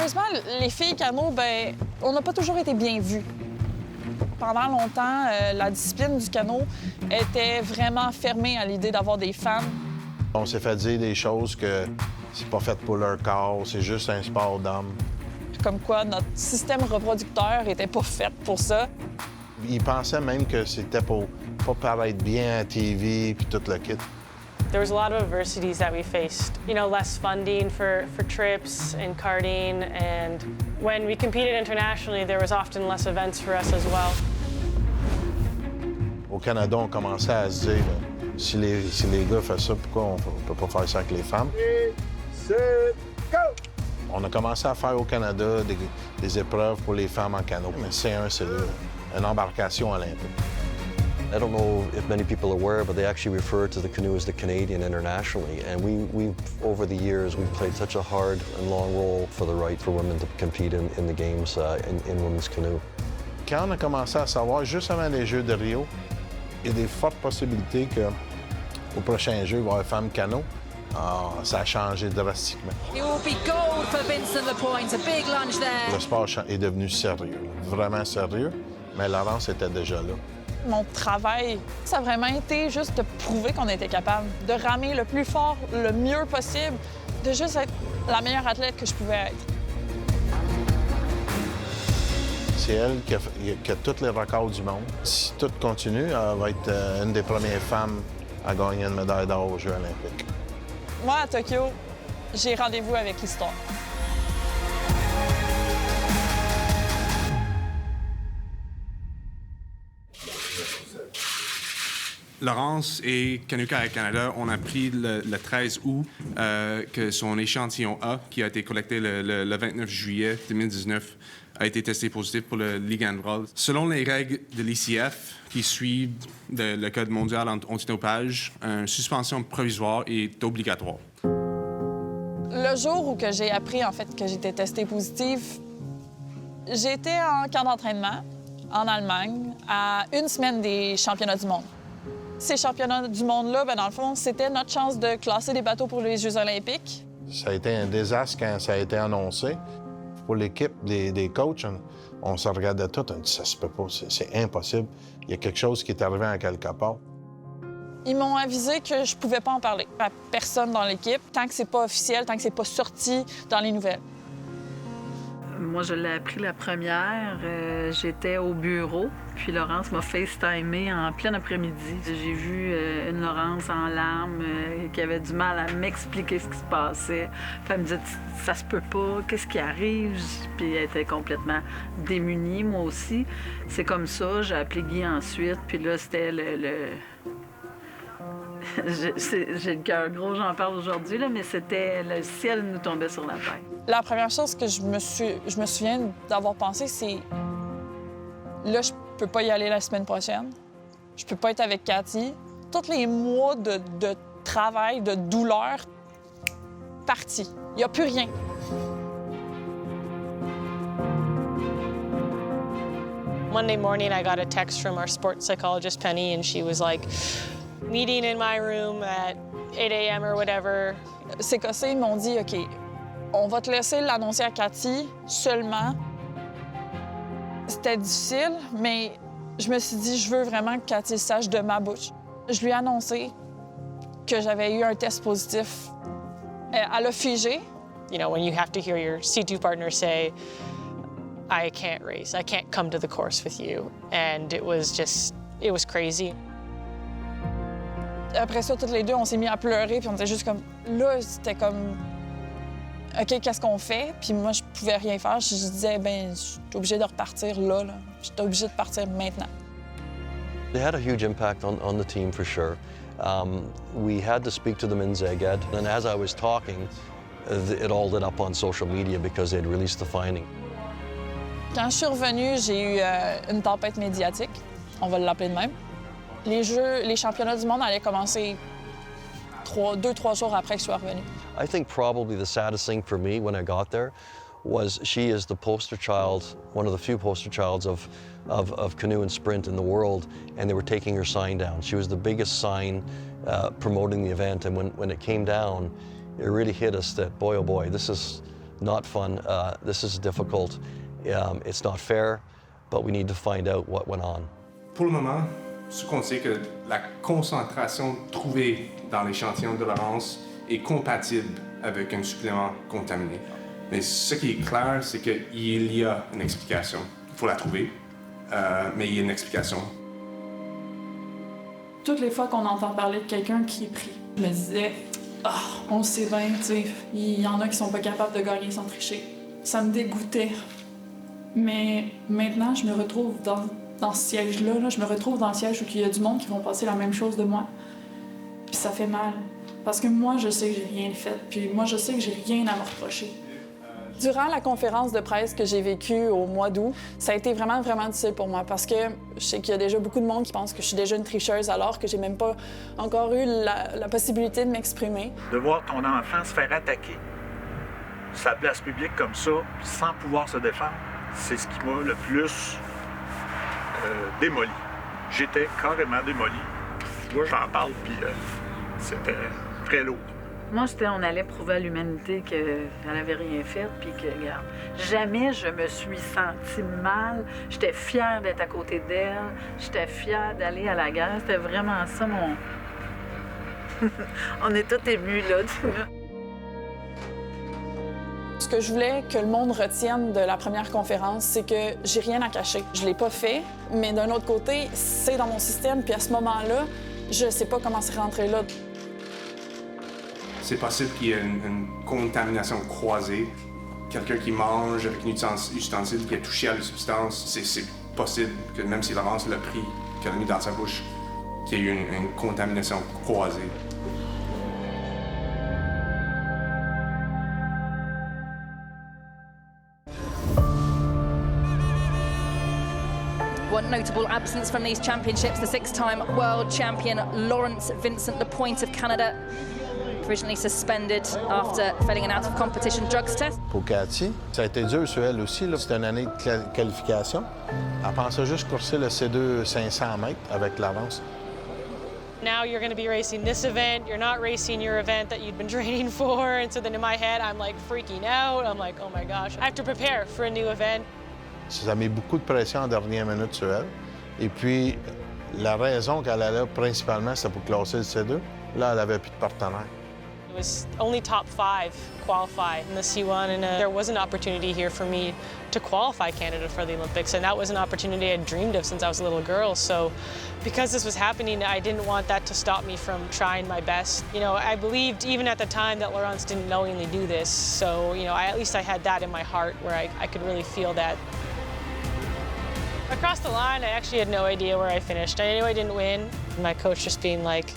Malheureusement, les filles canot, ben, on n'a pas toujours été bien vues. Pendant longtemps, la discipline du canot était vraiment fermée à l'idée d'avoir des femmes. On s'est fait dire des choses que c'est pas fait pour leur corps, c'est juste un sport d'homme. Comme quoi, notre système reproducteur était pas fait pour ça. Ils pensaient même que c'était pour pas paraître bien à TV puis tout le kit. There was a lot of adversities that we faced. You know, less funding for trips and karting, and when we competed internationally, there was often less events for us as well. Au Canada, on commençait à se dire, si les gars font ça, pourquoi on peut pas faire ça avec les femmes? 3, 2, 1, go! On a commencé à faire au Canada des épreuves pour les femmes en canot. Mais C1, c'est une embarcation olympique. I don't know if many people are aware, but they actually refer to the canoe as the Canadian internationally. And we've over the years, we've played such a hard and long role for the right for women to compete in the games in women's canoe. Quand on a commencé à savoir, juste avant les Jeux de Rio, il y a des fortes possibilités qu'au prochain Jeu, il va y avoir femmes canot. Ça a changé drastiquement. It will be gold for Vincent Lepointe. A big lunge there. Le sport est devenu sérieux, vraiment sérieux, mais Laurence était déjà là. Mon travail, ça a vraiment été juste de prouver qu'on était capable de ramer le plus fort, le mieux possible, de juste être la meilleure athlète que je pouvais être. C'est elle qui a tous les records du monde. Si tout continue, elle va être une des premières femmes à gagner une médaille d'or aux Jeux olympiques. Moi, à Tokyo, j'ai rendez-vous avec l'histoire. Laurence et Canoë Kayak Canada ont appris le 13 août que son échantillon A, qui a été collecté le 29 juillet 2019, a été testé positif pour le ligandrol. Selon les règles de l'ICF qui suivent le Code mondial antidopage, une suspension provisoire est obligatoire. Le jour où j'ai appris en fait que j'étais testée positive, j'étais en camp d'entraînement en Allemagne à une semaine des championnats du monde. Ces championnats du monde-là, ben dans le fond, c'était notre chance de classer des bateaux pour les Jeux olympiques. Ça a été un désastre quand ça a été annoncé. Pour l'équipe, des coachs, on se regardait tout, on dit ça se peut pas, c'est impossible. Il y a quelque chose qui est arrivé à quelque part. Ils m'ont avisé que je pouvais pas en parler à personne dans l'équipe tant que c'est pas officiel, tant que c'est pas sorti dans les nouvelles. Moi, je l'ai appris la première. J'étais au bureau, puis Laurence m'a FaceTimé en plein après-midi. J'ai vu une Laurence en larmes qui avait du mal à m'expliquer ce qui se passait. Puis elle me disait « ça se peut pas, qu'est-ce qui arrive? » Puis elle était complètement démunie, moi aussi. C'est comme ça, j'ai appelé Guy ensuite, puis là, c'était J'ai le cœur gros, j'en parle aujourd'hui, là, mais c'était le ciel nous tombait sur la tête. La première chose que je me souviens d'avoir pensé, c'est là, je peux pas y aller la semaine prochaine. Je peux pas être avec Cathy. Tous les mois de travail, de douleur, partis. Il n'y a plus rien. Monday morning, I got a text from our sports psychologist, Penny, and she was like, meeting in my room at 8 a.m. or whatever. Ces cossés m'ont dit, OK, on va te laisser l'annoncer à Cathy seulement. C'était difficile, mais je me suis dit, je veux vraiment que Cathy sache de ma bouche. Je lui ai annoncé que j'avais eu un test positif. Elle a figé. You know, when you have to hear your C2 partner say, I can't race, I can't come to the course with you. And it was crazy. Après ça, toutes les deux, on s'est mis à pleurer, puis on était juste comme... Là, c'était comme... OK, qu'est-ce qu'on fait? Puis moi, je pouvais rien faire. Je disais, ben, je suis obligée de repartir là. J'étais obligée de partir maintenant. They had a huge impact on the team, for sure. We had to speak to them in Szeged, and as I was talking, it all lit up on social media because they'd released the finding. Quand je suis revenue, j'ai eu une tempête médiatique. On va l'appeler de même. Les championnats du monde allaient commencer 2-3 jours après que je sois revenue. I think probably the saddest thing for me when I got there was she is the poster child, one of the few poster childs of canoe and sprint in the world, and they were taking her sign down. She was the biggest sign promoting the event, and when it came down, it really hit us that, boy, oh boy, this is not fun. This is difficult. It's not fair, but we need to find out what went on. Pour le moment, ce qu'on sait que la concentration trouvée dans l'échantillon de Laurence est compatible avec un supplément contaminé. Mais ce qui est clair, c'est qu'il y a une explication. Il faut la trouver, mais il y a une explication. Toutes les fois qu'on entend parler de quelqu'un qui est pris, je me disais, on le sait bien, tu sais, il y en a qui sont pas capables de gagner sans tricher. Ça me dégoûtait. Mais maintenant, je me retrouve dans ce siège-là, je me retrouve dans le siège où il y a du monde qui vont passer la même chose de moi. Puis ça fait mal. Parce que moi, je sais que j'ai rien fait, puis moi, je sais que j'ai rien à me reprocher. Durant la conférence de presse que j'ai vécue au mois d'août, ça a été vraiment, vraiment difficile pour moi parce que je sais qu'il y a déjà beaucoup de monde qui pense que je suis déjà une tricheuse alors que j'ai même pas encore eu la possibilité de m'exprimer. De voir ton enfant se faire attaquer sur la place publique comme ça, sans pouvoir se défendre, c'est ce qui m'a le plus démoli. J'étais carrément démoli. Moi, j'en parle, puis c'était très lourd. Moi, on allait prouver à l'humanité qu'elle n'avait rien fait, puis que, regarde, jamais je me suis sentie mal. J'étais fière d'être à côté d'elle. J'étais fière d'aller à la guerre. C'était vraiment ça, mon... On est tous émus, là, tu vois. Ce que je voulais que le monde retienne de la première conférence, c'est que j'ai rien à cacher. Je l'ai pas fait, mais d'un autre côté, c'est dans mon système, puis à ce moment-là, je sais pas comment c'est rentré là. C'est possible qu'il y ait une contamination croisée. Quelqu'un qui mange avec un ustensile qui a touché à la substance, c'est possible que même si Laurence l'a pris, qu'elle l'a mis dans sa bouche, qu'il y ait eu une contamination croisée. One notable absence from these championships, the six-time world champion Lawrence Vincent Lepointe of Canada, provisionally suspended after failing an out-of-competition drugs test. Pour Cathy, ça a été dur sur elle aussi. C'était une année de qualification. Elle pensait juste courser le C2 500 mètres avec Laurence. Now you're going to be racing this event. You're not racing your event that you'd been training for. And so then in my head, I'm like freaking out. I'm like, oh my gosh, I have to prepare for a new event. Ça a mis beaucoup de pression en dernière minute sur elle. Et puis, la raison qu'elle allait principalement, c'était pour classer le C2. Là, elle n'avait plus de partenaire. It was only top 5 qualify in the C1, and there was an opportunity here for me to qualify Canada for the Olympics, and that was an opportunity I'd dreamed of since I was a little girl. So because this was happening, I didn't want that to stop me from trying my best. You know, I believed even at the time that Laurence didn't knowingly do this, so, you know, at least I had that in my heart where I could really feel that. Across the line, I actually had no idea where I finished. I knew I didn't win. My coach just being like,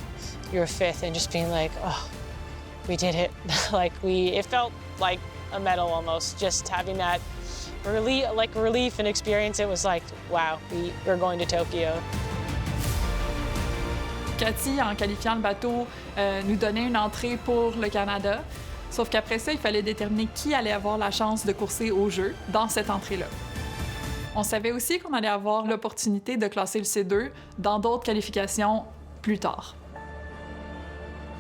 you're a 5th, and just being like, oh, we did it. It felt like a medal almost, just having that relief and experience. It was like, wow, we're going to Tokyo. Cathy, en qualifiant le bateau, nous donnait une entrée pour le Canada. Sauf qu'après ça, il fallait déterminer qui allait avoir la chance de courser au jeu dans cette entrée-là. On savait aussi qu'on allait avoir l'opportunité de classer le C2 dans d'autres qualifications plus tard.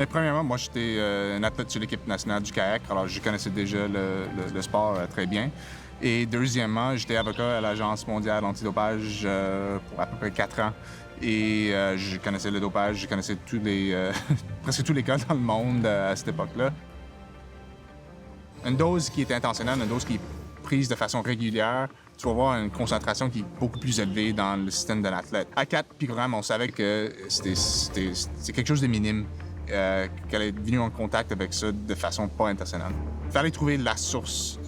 Mais premièrement, moi, j'étais un athlète sur l'équipe nationale du kayak, alors je connaissais déjà le sport très bien. Et deuxièmement, j'étais avocat à l'Agence mondiale antidopage pour à peu près 4 ans. Et je connaissais le dopage, je connaissais presque tous les cas dans le monde à cette époque-là. Une dose qui est intentionnelle, une dose qui est prise de façon régulière, tu vas avoir une concentration qui est beaucoup plus élevée dans le système de l'athlète. À 4 picogrammes, on savait que c'était quelque chose de minime, qu'elle est venue en contact avec ça de façon pas intentionnelle. Il fallait trouver la source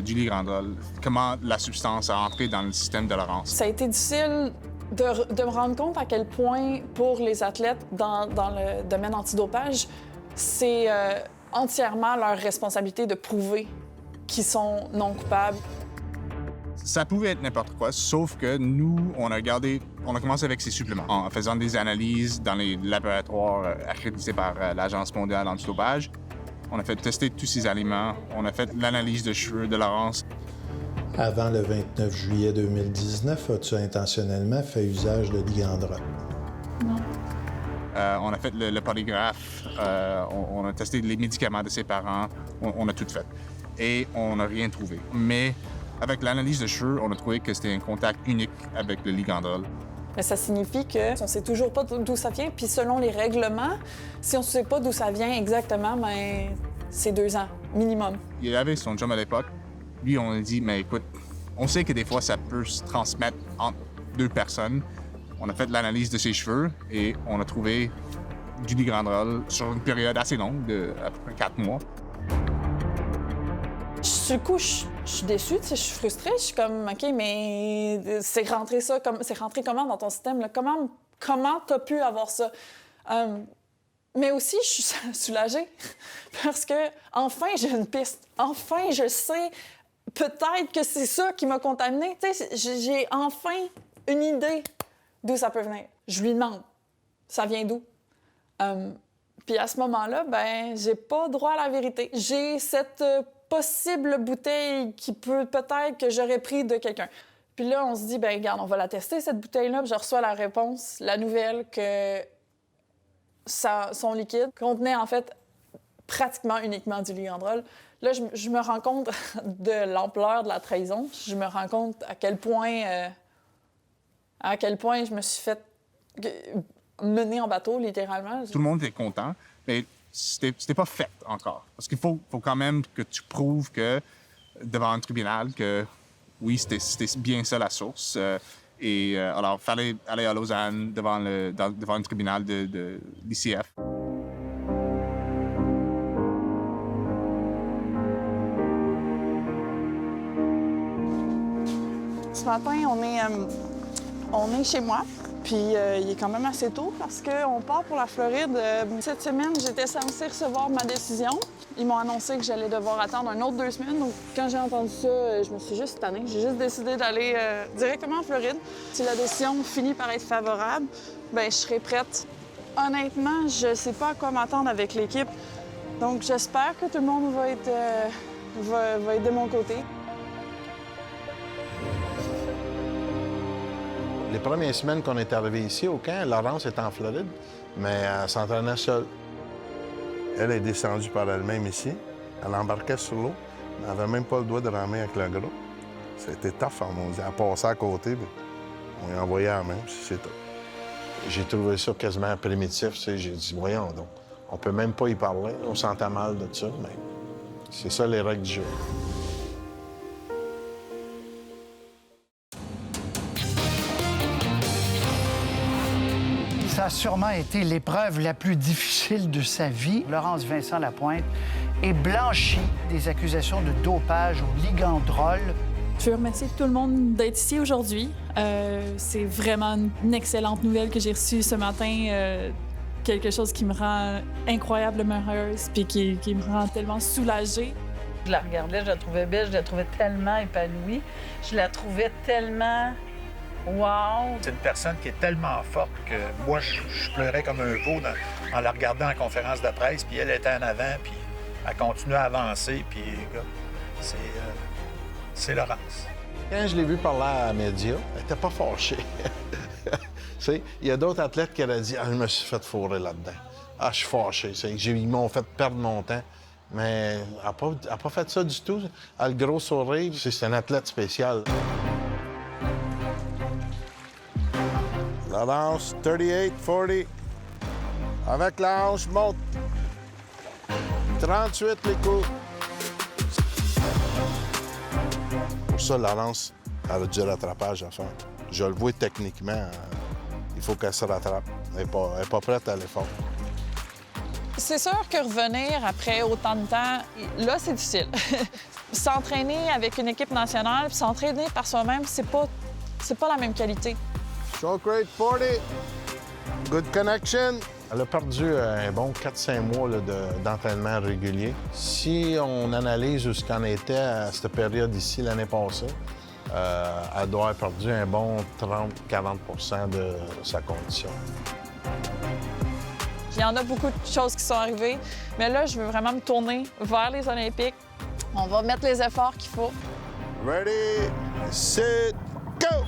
du ligrandol, comment la substance a entré dans le système de Laurence. Ça a été difficile de me rendre compte à quel point, pour les athlètes dans le domaine antidopage, c'est entièrement leur responsabilité de prouver qu'ils sont non coupables. Ça pouvait être n'importe quoi, sauf que nous, on a commencé avec ces suppléments. En faisant des analyses dans les laboratoires accrédités par l'Agence mondiale antidopage, on a fait tester tous ces aliments, on a fait l'analyse de cheveux de Laurence. Avant le 29 juillet 2019, as-tu intentionnellement fait usage de ligandrol? Non. On a fait le polygraphe, on a testé les médicaments de ses parents, on a tout fait. et on n'a rien trouvé. Mais avec l'analyse de cheveux, on a trouvé que c'était un contact unique avec le ligandrol. Mais ça signifie qu'on ne sait toujours pas d'où ça vient. Puis selon les règlements, si on ne sait pas d'où ça vient exactement, bien, c'est 2 ans, minimum. Il avait son chum à l'époque. Lui, on a dit, mais écoute, on sait que des fois, ça peut se transmettre entre 2 personnes. On a fait l'analyse de ses cheveux et on a trouvé du ligandrol sur une période assez longue, de à peu près 4 mois. Sur le coup, je suis déçue, je suis frustrée. Je suis comme, OK, mais c'est rentré comment dans ton système? Là? Comment t'as pu avoir ça? Mais aussi, je suis soulagée parce que enfin j'ai une piste. Enfin, je sais peut-être que c'est ça qui m'a contaminée. J'ai enfin une idée d'où ça peut venir. Je lui demande, ça vient d'où? Puis à ce moment-là, ben, j'ai pas droit à la vérité. J'ai cette possible bouteille qui peut-être que j'aurais pris de quelqu'un. Puis là, on se dit, ben regarde, on va la tester, cette bouteille-là. Puis je reçois la réponse, la nouvelle que son liquide contenait en fait pratiquement uniquement du ligandrol. Là, je me rends compte de l'ampleur de la trahison. Je me rends compte à quel point je me suis fait mener en bateau, littéralement. Tout le monde était content, mais c'était pas fait encore. Parce qu'il faut quand même que tu prouves que, devant un tribunal, que oui, c'était bien ça la source. Alors, il fallait aller à Lausanne devant un tribunal de l'ICF. Ce matin, on est chez moi. Puis il est quand même assez tôt parce qu'on part pour la Floride. Cette semaine, j'étais censée recevoir ma décision. Ils m'ont annoncé que j'allais devoir attendre un autre 2 semaines. Donc quand j'ai entendu ça, je me suis juste tannée. J'ai juste décidé d'aller directement en Floride. Si la décision finit par être favorable, bien, je serai prête. Honnêtement, je sais pas à quoi m'attendre avec l'équipe. Donc j'espère que tout le monde va être de mon côté. Les premières semaines qu'on est arrivé ici au camp, Laurence était en Floride, mais elle s'entraînait seule. Elle est descendue par elle-même ici. Elle embarquait sur l'eau. Elle n'avait même pas le doigt de ramer avec le gros. C'était tough, on dit. Elle passait à côté, puis on lui envoyait la main, puis c'est tout. J'ai trouvé ça quasiment primitif. J'ai dit, voyons donc, on peut même pas y parler. On s'entend mal de ça, mais c'est ça les règles du jeu. Ça a sûrement été l'épreuve la plus difficile de sa vie. Laurence Vincent Lapointe est blanchie des accusations de dopage au ligandrol. Je veux remercier tout le monde d'être ici aujourd'hui. C'est vraiment une excellente nouvelle que j'ai reçue ce matin. Quelque chose qui me rend incroyablement heureuse puis qui me rend tellement soulagée. Je la regardais, je la trouvais belle, je la trouvais tellement épanouie. Je la trouvais tellement... Wow! C'est une personne qui est tellement forte que moi, je pleurais comme un veau en la regardant en conférence de presse, puis elle était en avant, puis elle continuait à avancer, puis c'est Laurence. Quand je l'ai vu parler à la média, elle n'était pas fâchée. Il y a d'autres athlètes qui auraient dit « Ah, je me suis fait fourrer là-dedans. Ah, je suis fâché. » Ils m'ont fait perdre mon temps. Mais elle n'a pas fait ça du tout. Elle a le gros sourire. C'est un athlète spécial. Laurence, 38-40. Avec la hanche, monte. 38 les coups. Pour ça, Laurence, elle a du rattrapage à faire. Je le vois techniquement. Il faut qu'elle se rattrape. Elle n'est pas prête à l'effort. C'est sûr que revenir après autant de temps, là, c'est difficile. S'entraîner avec une équipe nationale puis s'entraîner par soi-même, c'est pas la même qualité. Stroke rate 40. Good connection. Elle a perdu un bon 4-5 mois d'entraînement régulier. Si on analyse où ce qu'en était à cette période ici l'année passée, elle doit avoir perdu un bon 30-40 de sa condition. Il y en a beaucoup de choses qui sont arrivées, mais là, je veux vraiment me tourner vers les Olympiques. On va mettre les efforts qu'il faut. Ready, sit, go!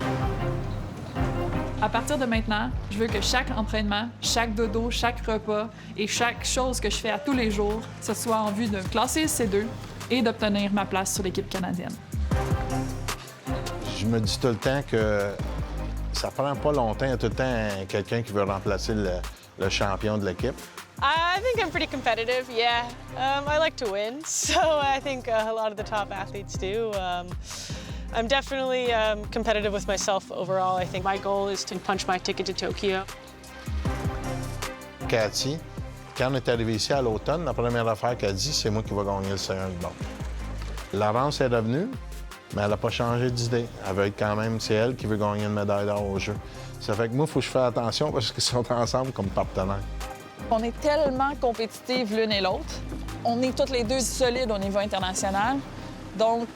À partir de maintenant, je veux que chaque entraînement, chaque dodo, chaque repas et chaque chose que je fais à tous les jours, ce soit en vue de me classer C2, et d'obtenir ma place sur l'équipe canadienne. Je me dis tout le temps que ça prend pas longtemps. Il y a tout le temps quelqu'un qui veut remplacer le champion de l'équipe. I think I'm pretty competitive, yeah. I like to win, so I think a lot of the top athletes do. I'm definitely competitive with myself overall. I think my goal is to punch my ticket to Tokyo. Cathy, quand on est arrivé ici à l'automne, la première affaire qu'elle dit, c'est moi qui vais gagner le C1 de bord. Laurence est revenue, mais elle n'a pas changé d'idée. Elle veut être quand même, c'est elle qui veut gagner une médaille d'or au jeu. Ça fait que moi, il faut que je fasse attention parce qu'ils sont ensemble comme partenaires. On est tellement compétitives l'une et l'autre. On est toutes les deux solides au niveau international. Donc,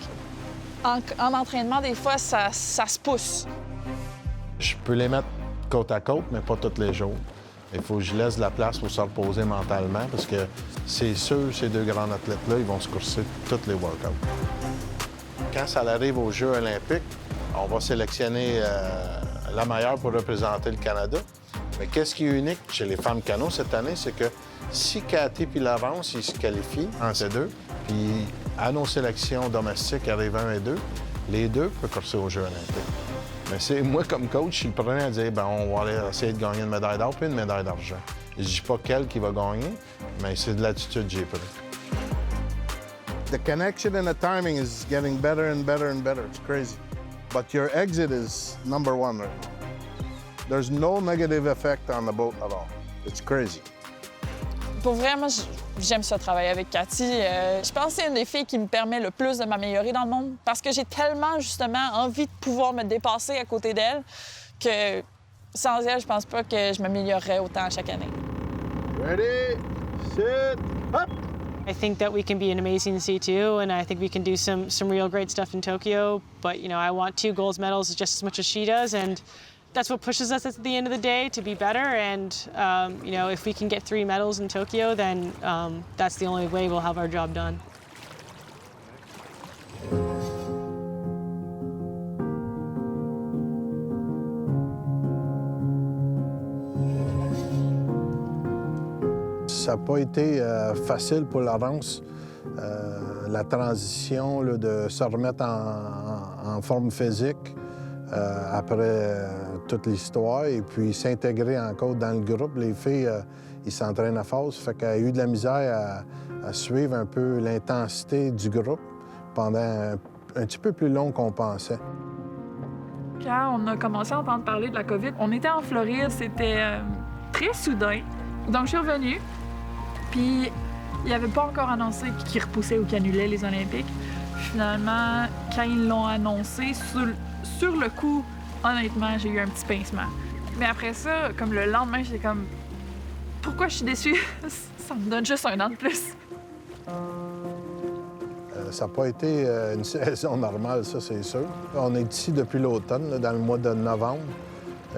en entraînement, des fois, ça se pousse. Je peux les mettre côte à côte, mais pas tous les jours. Il faut que je laisse de la place pour se reposer mentalement parce que c'est sûr, ces deux grands athlètes-là, ils vont se courser tous les workouts. Quand ça arrive aux Jeux olympiques, on va sélectionner la meilleure pour représenter le Canada. Mais qu'est-ce qui est unique chez les femmes canot cette année, c'est que si Cathy et Laurence ils se qualifient en C2, puis à nos sélections domestiques arrivent 1 et 2, les deux peuvent courser aux Jeux olympiques. Mais c'est moi, comme coach, je suis le premier à dire on va aller essayer de gagner une médaille d'or puis une médaille d'argent. Je dis pas quelle qui va gagner, mais c'est de l'attitude que j'ai pris. The connection and the timing is getting better and better and better. It's crazy. But your exit is number one right now. There's no negative effect on the boat at all. It's crazy. Pour vrai, moi, j'aime ça travailler avec Cathy. Je pense que c'est une des filles qui me permet le plus de m'améliorer dans le monde parce que j'ai tellement, justement, envie de pouvoir me dépasser à côté d'elle que sans elle, je pense pas que je m'améliorerais autant à chaque année. Ready, sit, up! I think that we can be an amazing C2, and I think we can do some real great stuff in Tokyo. But, you know, I want 2 gold medals just as much as she does, and that's what pushes us at the end of the day to be better. And, you know, if we can get 3 medals in Tokyo, then that's the only way we'll have our job done. Ça n'a pas été facile pour Laurence, la transition là, de se remettre en forme physique après toute l'histoire et puis s'intégrer encore dans le groupe. Les filles, ils s'entraînent à force, fait qu'elle a eu de la misère à suivre un peu l'intensité du groupe pendant un petit peu plus long qu'on pensait. Quand on a commencé à entendre parler de la COVID, on était en Floride, c'était très soudain. Donc, je suis revenue. Puis, il n'avait pas encore annoncé qu'ils repoussaient ou qu'ils annulaient les Olympiques. Finalement, quand ils l'ont annoncé, sur le coup, honnêtement, j'ai eu un petit pincement. Mais après ça, comme le lendemain, j'étais comme... Pourquoi je suis déçue? Ça me donne juste 1 an de plus. Ça n'a pas été une saison normale, ça, c'est sûr. On est ici depuis l'automne, là, dans le mois de novembre.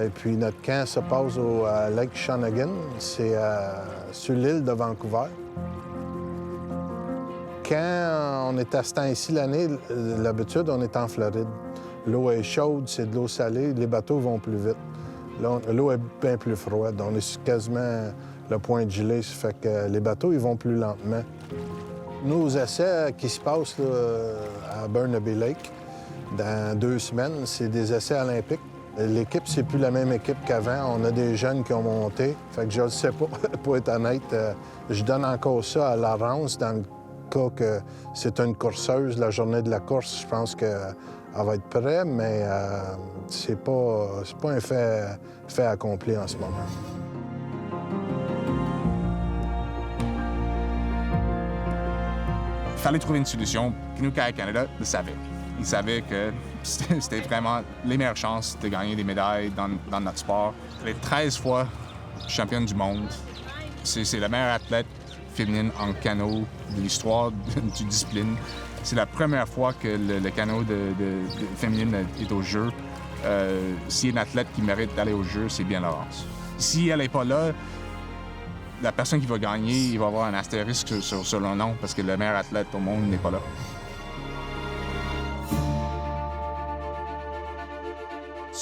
Et puis notre camp se passe au Lake Shawnigan, c'est sur l'île de Vancouver. Quand on est à ce temps ici l'année, l'habitude, on est en Floride. L'eau est chaude, c'est de l'eau salée, les bateaux vont plus vite. Là, l'eau est bien plus froide, on est sur quasiment le point de gelée, ça fait que les bateaux, ils vont plus lentement. Nos essais qui se passent là, à Burnaby Lake, dans 2 semaines, c'est des essais olympiques. L'équipe, c'est plus la même équipe qu'avant. On a des jeunes qui ont monté. Fait que je ne sais pas, pour être honnête. Je donne encore ça à Laurence dans le cas que c'est une courseuse. La journée de la course, je pense qu'elle va être prête, mais c'est pas un fait accompli en ce moment. Il fallait trouver une solution. Canoë-Kayak Canada le savait. Ils savaient que c'était vraiment les meilleures chances de gagner des médailles dans notre sport. Elle est 13 fois championne du monde. C'est la meilleure athlète féminine en canot de l'histoire du discipline. C'est la première fois que le canot féminine est au jeu. S'il y a une athlète qui mérite d'aller au jeu, c'est bien Laurence. Si elle n'est pas là, la personne qui va gagner, il va avoir un astérisque sur le nom parce que le meilleur athlète au monde n'est pas là.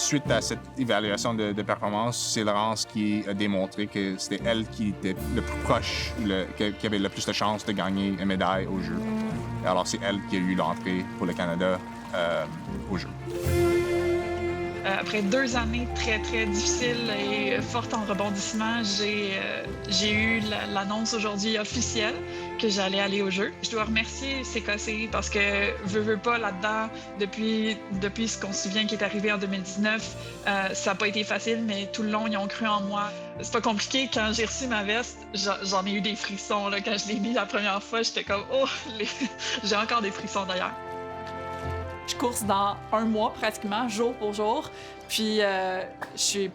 suite à cette évaluation de performance, c'est Laurence qui a démontré que c'était elle qui était le plus proche, qui avait le plus de chances de gagner une médaille aux Jeux. Alors, c'est elle qui a eu l'entrée pour le Canada aux Jeux. Après 2 années très, très difficiles et fortes en rebondissement, j'ai eu l'annonce aujourd'hui officielle que j'allais aller au jeu. Je dois remercier CKC parce que, veux pas, là-dedans, depuis ce qu'on se souvient qui est arrivé en 2019, ça n'a pas été facile, mais tout le long, ils ont cru en moi. C'est pas compliqué. Quand j'ai reçu ma veste, j'en ai eu des frissons. Là. Quand je l'ai mis la première fois, j'étais comme « Oh! » J'ai encore des frissons d'ailleurs. Je course dans 1 mois pratiquement, jour pour jour. Puis je suis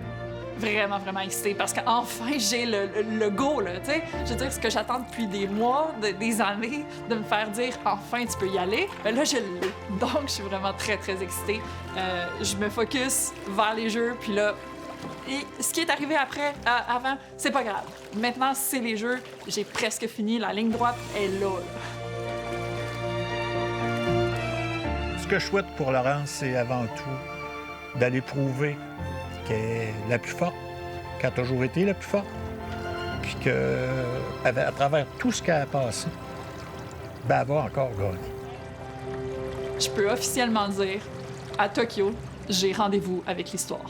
vraiment, vraiment excitée parce qu'enfin, j'ai le go, là, tu sais. Je veux dire, ce que j'attends depuis des mois, des années, de me faire dire « Enfin, tu peux y aller », bien là, je l'ai. Donc, je suis vraiment très, très excitée. Je me focus vers les Jeux, puis là, et ce qui est arrivé avant, c'est pas grave. Maintenant, c'est les Jeux. J'ai presque fini. La ligne droite est là. Ce que je souhaite pour Laurence, c'est avant tout d'aller prouver qu'elle est la plus forte, qu'elle a toujours été la plus forte, puis qu'à travers tout ce qu'elle a passé, ben, elle va encore gagner. Je peux officiellement dire, à Tokyo, j'ai rendez-vous avec l'histoire.